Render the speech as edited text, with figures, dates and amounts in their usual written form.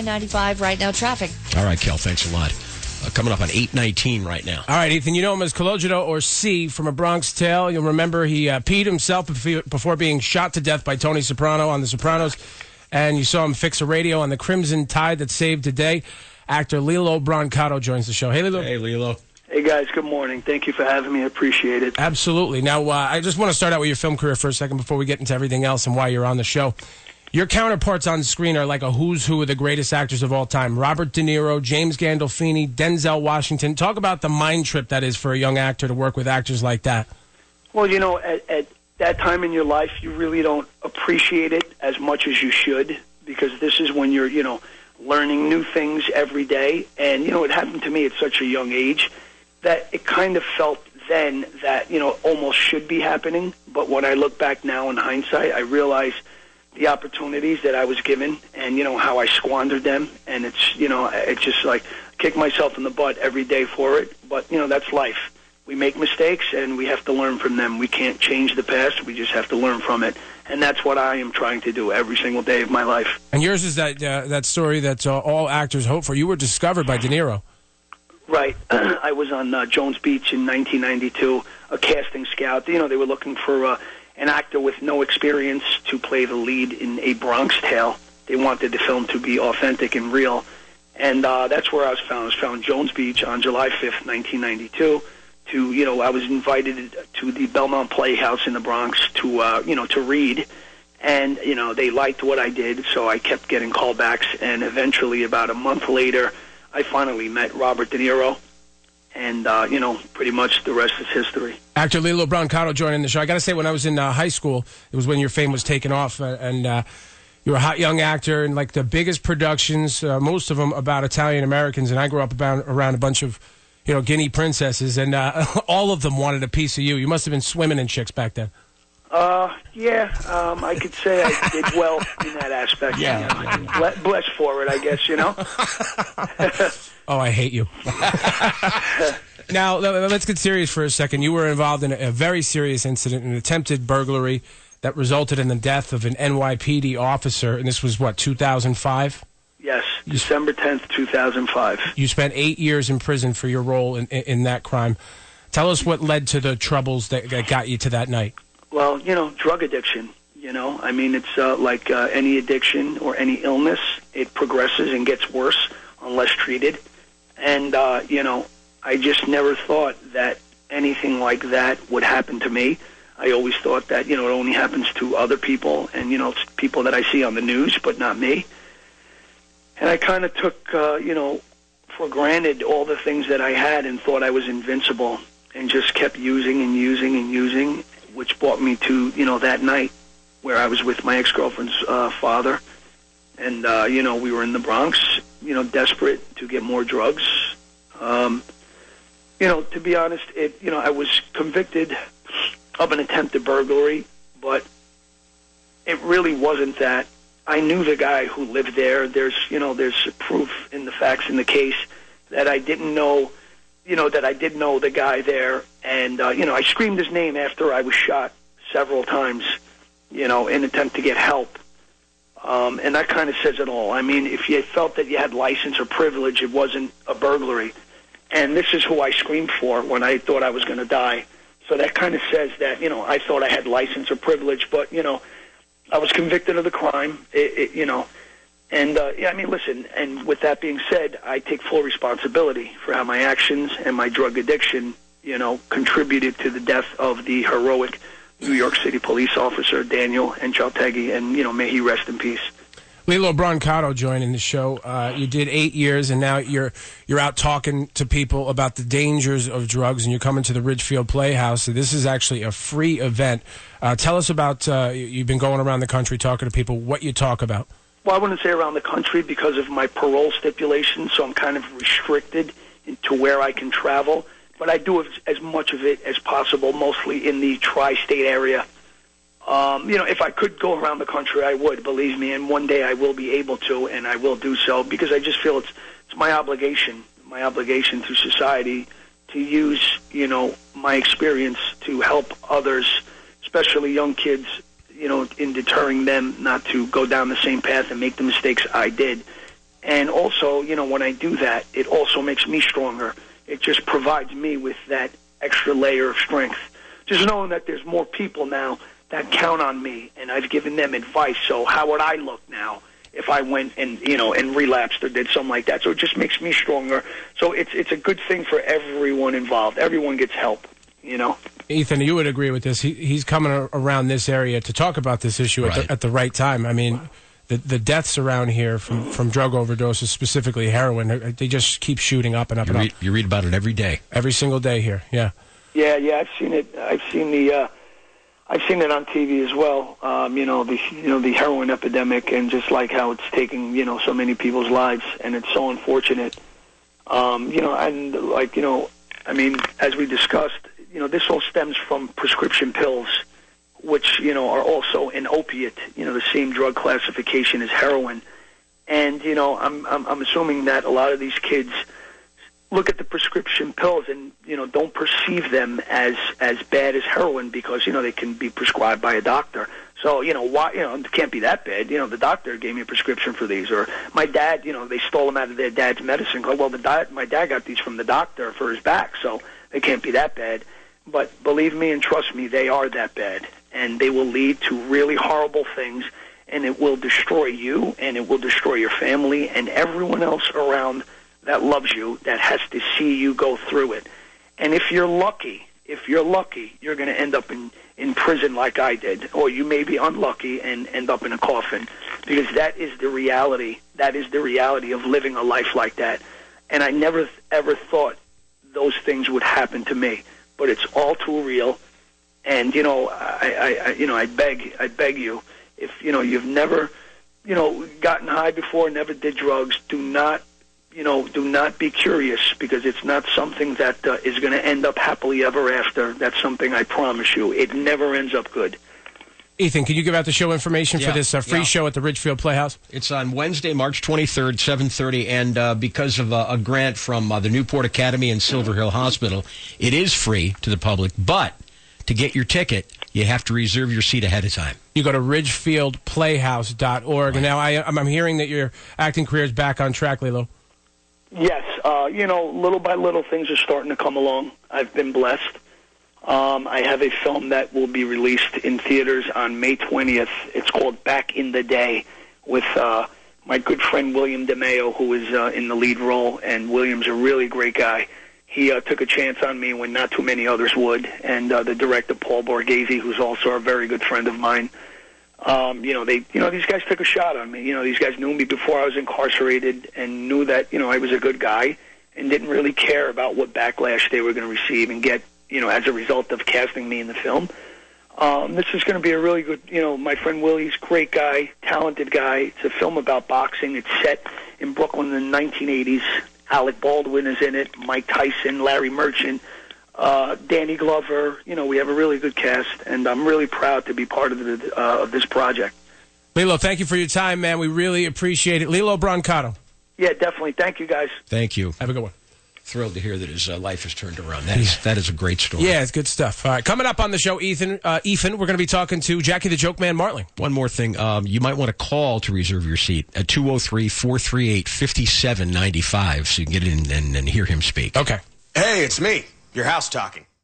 I-95 right now traffic. All right, Kel, thanks a lot. Coming up on 8:19 right now. All right, Ethan, you know him as Cologito, or C, from A Bronx Tale. You'll remember he peed himself before being shot to death by Tony Soprano on The Sopranos. And you saw him fix a radio on the Crimson Tide that saved the day. Actor Lillo Brancato joins the show. Hey, Lillo. Hey, Lillo. Hey, guys. Good morning. Thank you for having me. I appreciate it. Absolutely. Now, I just want to start out with your film career for a second before we get into everything else and why you're on the show. Your counterparts on screen are like a who's who of the greatest actors of all time. Robert De Niro, James Gandolfini, Denzel Washington. Talk about the mind trip that is for a young actor to work with actors like that. Well, you know, at that time in your life, you really don't appreciate it as much as you should, because this is when you're, you know, learning new things every day. And, you know, it happened to me at such a young age that it kind of felt then that, you know, almost should be happening. But when I look back now in hindsight, I realize the opportunities that I was given and, you know, how I squandered them. And it's, you know, it's just like kick myself in the butt every day for it. But, you know, that's life. We make mistakes and we have to learn from them. We can't change the past. We just have to learn from it. And that's what I am trying to do every single day of my life. And yours is that story that all actors hope for. You were discovered by De Niro. Right. I was on Jones Beach in 1992, a casting scout. You know, they were looking for an actor with no experience to play the lead in A Bronx Tale. They wanted the film to be authentic and real. And that's where I was found. I was found Jones Beach on July 5th, 1992. You know, I was invited to the Belmont Playhouse in the Bronx to, you know, to read. And, you know, they liked what I did, so I kept getting callbacks. And eventually, about a month later, I finally met Robert De Niro. And, you know, pretty much the rest is history. Actor Lillo Brancato joining the show. I got to say, when I was in high school, it was when your fame was taking off. And you were a hot young actor in, like, the biggest productions, most of them about Italian-Americans. And I grew up around a bunch of, you know, Guinea princesses. And all of them wanted a piece of you. You must have been swimming in chicks back then. Yeah, I could say I did well in that aspect. Yeah. Blessed for it, I guess, you know? Oh, I hate you. Now, let's get serious for a second. You were involved in a very serious incident, an attempted burglary that resulted in the death of an NYPD officer, and this was, what, 2005? Yes, December 10th, 2005. You spent 8 years in prison for your role in that crime. Tell us what led to the troubles that got you to that night. Well, you know, drug addiction, you know. I mean, it's like any addiction or any illness. It progresses and gets worse unless treated. And, you know, I just never thought that anything like that would happen to me. I always thought that, you know, it only happens to other people and, you know, it's people that I see on the news, but not me. And I kind of took, you know, for granted all the things that I had and thought I was invincible and just kept using and using and using, which brought me to, you know, that night where I was with my ex-girlfriend's father. And, you know, we were in the Bronx, you know, desperate to get more drugs. You know, to be honest, you know, I was convicted of an attempted burglary, but it really wasn't that. I knew the guy who lived there. There's, you know, there's proof in the facts in the case that I didn't know, you know, that I did know the guy there. And, you know, I screamed his name after I was shot several times, you know, in an attempt to get help. And that kind of says it all. I mean, if you felt that you had license or privilege, it wasn't a burglary. And this is who I screamed for when I thought I was going to die. So that kind of says that, you know, I thought I had license or privilege, but, you know, I was convicted of the crime, you know. And, yeah, I mean, listen, and with that being said, I take full responsibility for how my actions and my drug addiction, you know, contributed to the death of the heroic New York City police officer, Daniel Enchaltegui, and, you know, may he rest in peace. Lillo Brancato joining the show. You did 8 years, and now you're out talking to people about the dangers of drugs, and you're coming to the Ridgefield Playhouse. So this is actually a free event. Tell us about, you've been going around the country talking to people, what you talk about. Well, I wouldn't say around the country because of my parole stipulation, so I'm kind of restricted to where I can travel. But I do as much of it as possible, mostly in the tri-state area. You know, if I could go around the country, I would, believe me, and one day I will be able to, and I will do so, because I just feel it's my obligation to society to use, you know, my experience to help others, especially young kids, you know, in deterring them not to go down the same path and make the mistakes I did. And also, when I do that, it also makes me stronger. It just provides me with that extra layer of strength. Just knowing that there's more people now that count on me, and I've given them advice. So how would I look now if I went and and relapsed or did something like that? So it just makes me stronger. So it's a good thing for everyone involved. Everyone gets help. Ethan, you would agree with this. He's coming around this area to talk about this issue at the right time. I mean, the deaths around here from drug overdoses, specifically heroin, they just keep shooting up and up and up. You read about it every day. Every single day here, yeah. Yeah, I've seen it. I've seen it on TV as well. The heroin epidemic, and just like how it's taking so many people's lives, and it's so unfortunate. As we discussed, this all stems from prescription pills, which are also an opiate, the same drug classification as heroin. And I'm assuming that a lot of these kids look at the prescription pills and don't perceive them as bad as heroin because they can be prescribed by a doctor. So why it can't be that bad. The doctor gave me a prescription for these, or my dad. They stole them out of their dad's medicine. Well, my dad got these from the doctor for his back, so they can't be that bad. But believe me and trust me, they are that bad, and they will lead to really horrible things, and it will destroy you, and it will destroy your family and everyone else around that loves you, that has to see you go through it. And if you're lucky, you're going to end up in prison like I did, or you may be unlucky and end up in a coffin, because that is the reality. That is the reality of living a life like that. And I never ever thought those things would happen to me, but it's all too real. And I beg you, if you've never gotten high before, never did drugs, do not be curious, because it's not something that is going to end up happily ever after. That's something I promise you. It never ends up good. Ethan, can you give out the show information for this free show at the Ridgefield Playhouse? It's on Wednesday, March 23rd, 7:30, and because of a grant from the Newport Academy and Silver Hill Hospital, it is free to the public, but to get your ticket, you have to reserve your seat ahead of time. You go to ridgefieldplayhouse.org. Right. And now I'm hearing that your acting career is back on track, Lillo. Yes, little by little things are starting to come along. I've been blessed. I have a film that will be released in theaters on May 20th. It's called Back in the Day, with my good friend William DeMeo, who is in the lead role, and William's a really great guy. He took a chance on me when not too many others would, and the director, Paul Borghese, who's also a very good friend of mine. These guys took a shot on me. These guys knew me before I was incarcerated and knew that, I was a good guy and didn't really care about what backlash they were going to receive and get, as a result of casting me in the film. This is going to be a really good, my friend Willie's a great guy, talented guy. It's a film about boxing. It's set in Brooklyn in the 1980s. Alec Baldwin is in it, Mike Tyson, Larry Merchant, Danny Glover. We have a really good cast, and I'm really proud to be part of this project. Lillo, thank you for your time, man. We really appreciate it. Lillo Brancato. Yeah, definitely. Thank you, guys. Thank you. Have a good one. Thrilled to hear that his life has turned around. That is a great story. Yeah, it's good stuff. All right, coming up on the show, Ethan, we're going to be talking to Jackie the Joke Man Martling. One more thing. You might want to call to reserve your seat at 203-438-5795 so you can get in and hear him speak. Okay. Hey, it's me, your house talking.